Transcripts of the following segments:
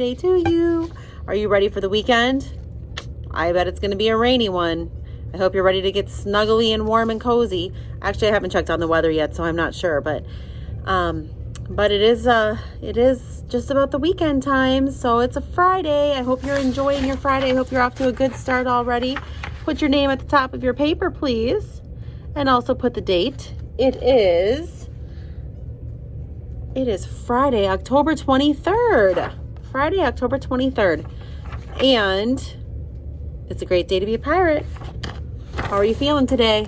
Friday to you. Are you ready for the weekend? I bet it's going to be a rainy one. I hope you're ready to get snuggly and warm and cozy. Actually, I haven't checked on the weather yet, so I'm not sure, but it is just about the weekend time, so it's a Friday. I hope you're enjoying your Friday. I hope you're off to a good start already. Put your name at the top of your paper, please, and also put the date. It is Friday, October 23rd. Friday, October 23rd. And it's a great day to be a pirate. How are you feeling today?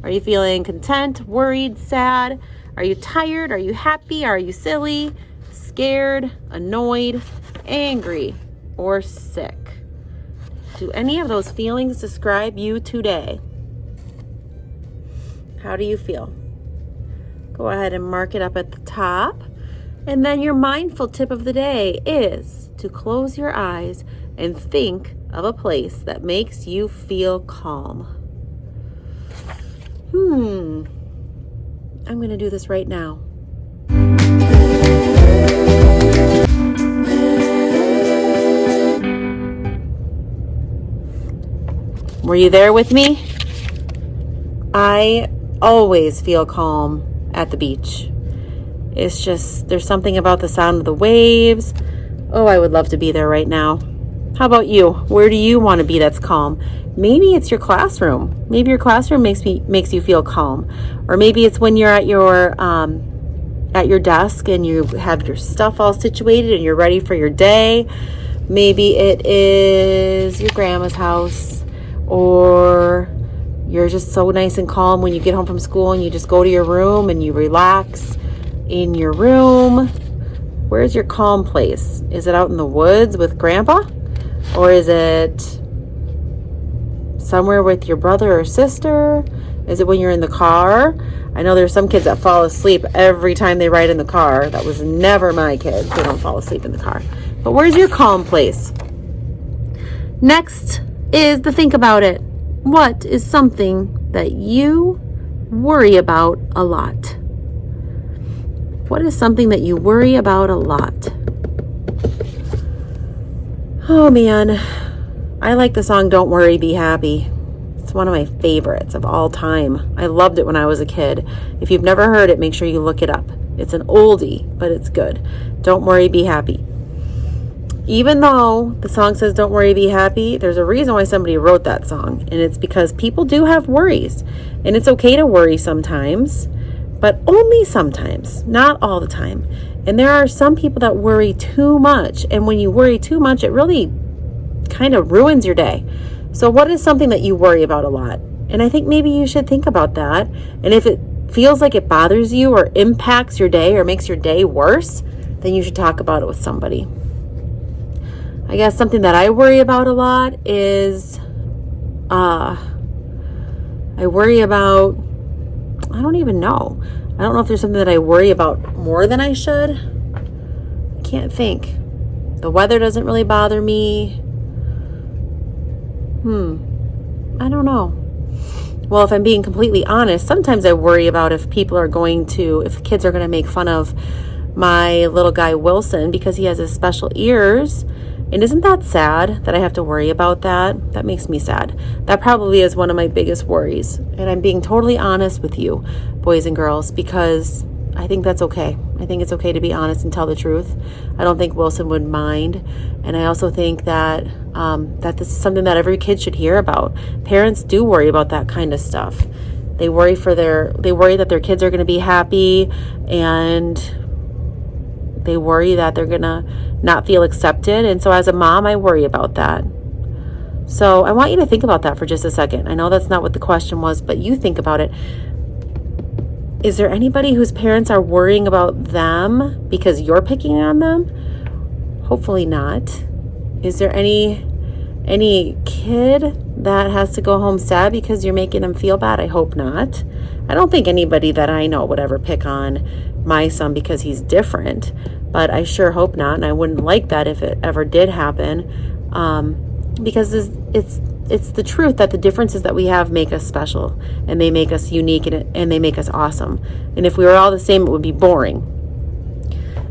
Are you feeling content, worried, sad? Are you tired? Are you happy? Are you silly, scared, annoyed, angry, or sick? Do any of those feelings describe you today? How do you feel? Go ahead and mark it up at the top. And then your mindful tip of the day is to close your eyes and think of a place that makes you feel calm. I'm going to do this right now. Were you there with me? I always feel calm at the beach. It's just, there's something about the sound of the waves. Oh, I would love to be there right now. How about you? Where do you want to be that's calm? Maybe it's your classroom. Maybe your classroom makes you feel calm. Or maybe it's when you're at your desk and you have your stuff all situated and you're ready for your day. Maybe it is your grandma's house, or you're just so nice and calm when you get home from school and you just go to your room and you relax in your room. Where's your calm place? Is it out in the woods with grandpa? Or is it somewhere with your brother or sister? Is it when you're in the car? I know there's some kids that fall asleep every time they ride in the car. That was never my kids. They don't fall asleep in the car. But where's your calm place? Next is the think about it. What is something that you worry about a lot? What is something that you worry about a lot? Oh man, I like the song Don't Worry, Be Happy. It's one of my favorites of all time. I loved it when I was a kid. If you've never heard it, make sure you look it up. It's an oldie, but it's good. Don't worry, be happy. Even though the song says don't worry, be happy, there's a reason why somebody wrote that song. And it's because people do have worries. And it's okay to worry sometimes, but only sometimes, not all the time. And there are some people that worry too much. And when you worry too much, it really kind of ruins your day. So what is something that you worry about a lot? And I think maybe you should think about that. And if it feels like it bothers you or impacts your day or makes your day worse, then you should talk about it with somebody. I guess something that I worry about a lot is I worry about, I don't even know. I don't know if there's something that I worry about more than I should. I can't think. The weather doesn't really bother me. I don't know. Well, if I'm being completely honest, sometimes I worry about if kids are going to make fun of my little guy Wilson because he has his special ears. And isn't that sad that I have to worry about that? That makes me sad. That probably is one of my biggest worries. And I'm being totally honest with you, boys and girls, because I think that's okay. I think it's okay to be honest and tell the truth. I don't think Wilson would mind. And I also think that that this is something that every kid should hear about. Parents do worry about that kind of stuff. They worry that their kids are going to be happy, and they worry that they're going to not feel accepted. And so as a mom, I worry about that. So I want you to think about that for just a second. I know that's not what the question was, but you think about it. Is there anybody whose parents are worrying about them because you're picking on them? Hopefully not. Is there any kid that has to go home sad because you're making them feel bad? I hope not. I don't think anybody that I know would ever pick on my son because he's different, but I sure hope not. And I wouldn't like that if it ever did happen, because it's the truth that the differences that we have make us special, and they make us unique, and they make us awesome. And if we were all the same, it would be boring.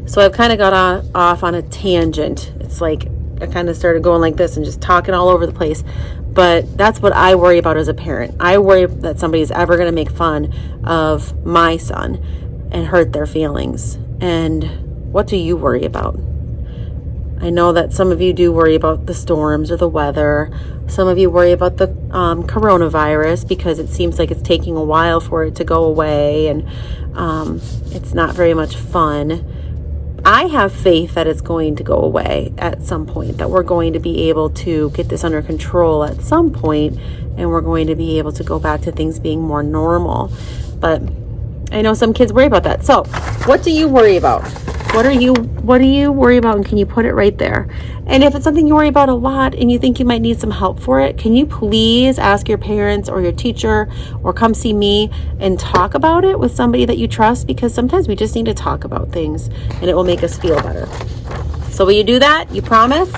So I've kind of got off on a tangent. It's like I kind of started going like this and just talking all over the place. But that's what I worry about as a parent. I worry that somebody's ever going to make fun of my son and hurt their feelings. And what do you worry about? I know that some of you do worry about the storms or the weather. Some of you worry about the coronavirus because it seems like it's taking a while for it to go away, and it's not very much fun. I have faith that it's going to go away at some point, that we're going to be able to get this under control at some point, and we're going to be able to go back to things being more normal. But I know some kids worry about that. So what do you worry about? What do you worry about, and can you put it right there? And if it's something you worry about a lot and you think you might need some help for it, can you please ask your parents or your teacher or come see me and talk about it with somebody that you trust? Because sometimes we just need to talk about things and it will make us feel better. So will you do that? You promise?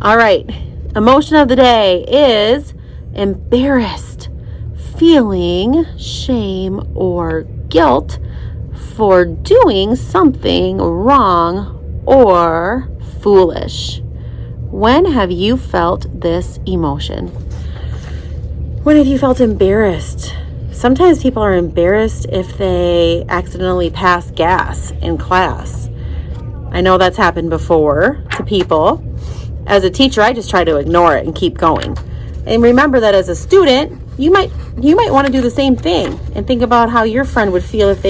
All right. Emotion of the day is embarrassed, feeling shame or guilt for doing something wrong or foolish. When have you felt this emotion? When have you felt embarrassed? Sometimes people are embarrassed if they accidentally pass gas in class. I know that's happened before to people. As a teacher, I just try to ignore it and keep going. And remember that as a student, you might want to do the same thing and think about how your friend would feel if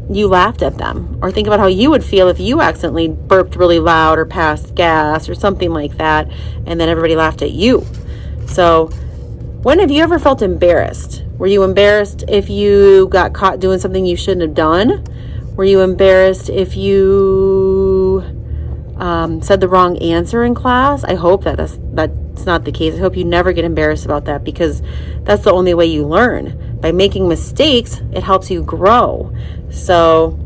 you laughed at them, or think about how you would feel if you accidentally burped really loud or passed gas or something like that, and then everybody laughed at you. So when have you ever felt embarrassed? Were you embarrassed if you got caught doing something you shouldn't have done? Were you embarrassed if you said the wrong answer in class? I hope that's not the case. I hope you never get embarrassed about that, because that's the only way you learn. By making mistakes, it helps you grow. So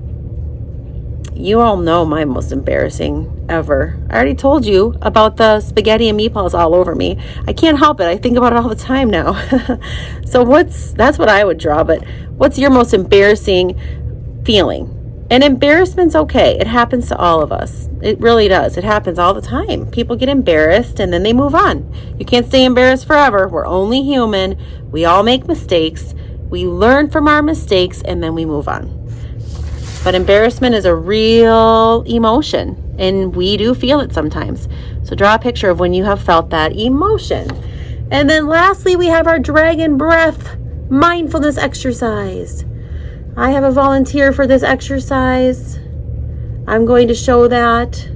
you all know my most embarrassing ever. I already told you about the spaghetti and meatballs all over me. I can't help it. I think about it all the time now. So that's what I would draw. But what's your most embarrassing feeling? And embarrassment's okay. It happens to all of us. It really does. It happens all the time. People get embarrassed and then they move on. You can't stay embarrassed forever. We're only human. We all make mistakes. We learn from our mistakes and then we move on. But embarrassment is a real emotion, and we do feel it sometimes. So draw a picture of when you have felt that emotion. And then lastly, we have our dragon breath mindfulness exercise. I have a volunteer for this exercise. I'm going to show that.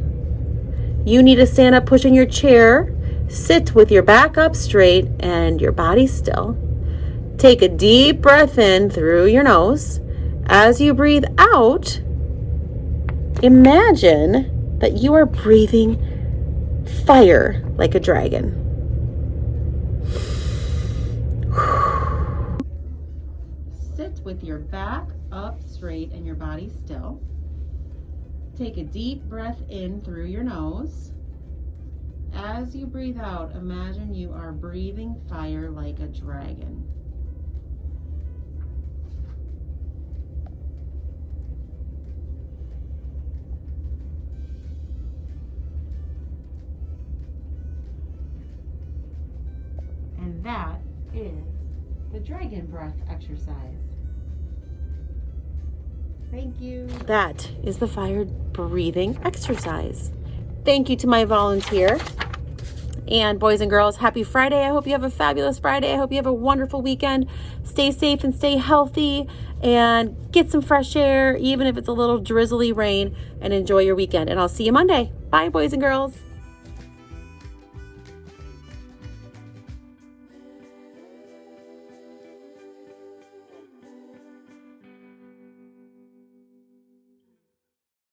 You need to stand up, push in your chair, sit with your back up straight and your body still. Take a deep breath in through your nose. As you breathe out, imagine that you are breathing fire like a dragon. Sit with your back up straight and your body still. Take a deep breath in through your nose. As you breathe out, imagine you are breathing fire like a dragon. And that is the dragon breath exercise. Thank you. That is the fire breathing exercise. Thank you to my volunteer. And boys and girls, happy Friday. I hope you have a fabulous Friday. I hope you have a wonderful weekend. Stay safe and stay healthy and get some fresh air, even if it's a little drizzly rain, and enjoy your weekend. And I'll see you Monday. Bye, boys and girls.